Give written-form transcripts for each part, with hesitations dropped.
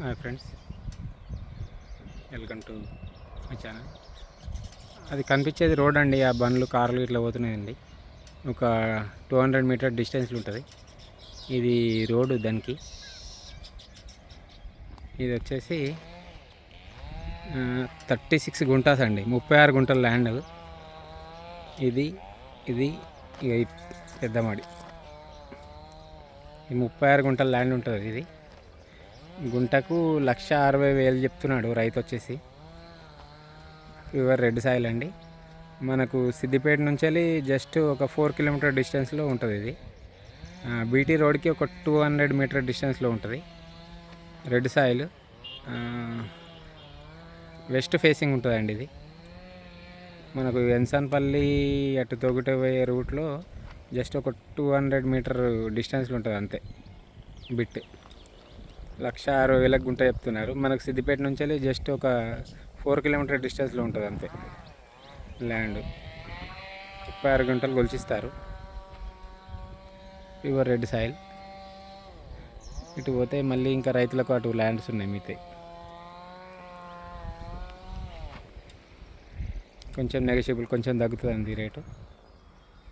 Hi friends, welcome to my channel. అది కనిపించేది road అండి. ఆ బండ్లు కార్లు ఇట్లా పోతున్నాయండి. ఒక 200 మీటర్ డిస్టెన్స్లో ఉంటుంది ఇది రోడ్డు. దానికి ఇది వచ్చేసి 36 గుంటాస్ అండి, 36 గుంటల ల్యాండ్. ఇది ఇది ఇక పెద్దమాడి. ఈ 36 గుంటల ల్యాండ్ ఉంటుంది. ఇది గుంటకు 1,60,000 చెప్తున్నాడు రైతు వచ్చేసి. ప్యూర్ రెడ్ సాయిల్ అండి. మనకు సిద్దిపేట నుంచి వెళ్ళి జస్ట్ ఒక 4 కిలోమీటర్ డిస్టెన్స్లో ఉంటుంది. ఇది బీటీ రోడ్కి ఒక 200 మీటర్ డిస్టెన్స్లో ఉంటుంది. రెడ్ సాయిల్ వెస్ట్ ఫేసింగ్ ఉంటుందండి. ఇది మనకు ఎన్సన్పల్లి అటు తొగుట పోయే రూట్లో జస్ట్ ఒక 200 మీటర్ డిస్టెన్స్లో ఉంటుంది అంతే. బిట్ 1,60,000 గుంట చెప్తున్నారు. మనకు సిద్దిపేట నుంచి వెళ్ళి జస్ట్ ఒక 4 కిలోమీటర్ డిస్టెన్స్లో ఉంటుంది అంతే ల్యాండ్. 36 గుంటలు కొలిచిస్తారు. Pure red soil. ఇటు పోతే మళ్ళీ ఇంకా రైతులకు అటు ల్యాండ్స్ ఉన్నాయి. మిగతా కొంచెం నెగోషియబుల్, కొంచెం తగ్గుతుంది రేటు.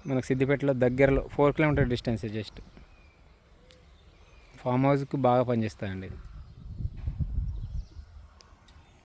మనకు సిద్దిపేటలో దగ్గరలో 4 కిలోమీటర్ డిస్టెన్స్. జస్ట్ ఫామ్ హౌస్కి బాగా పనిచేస్తుందండి ఇది.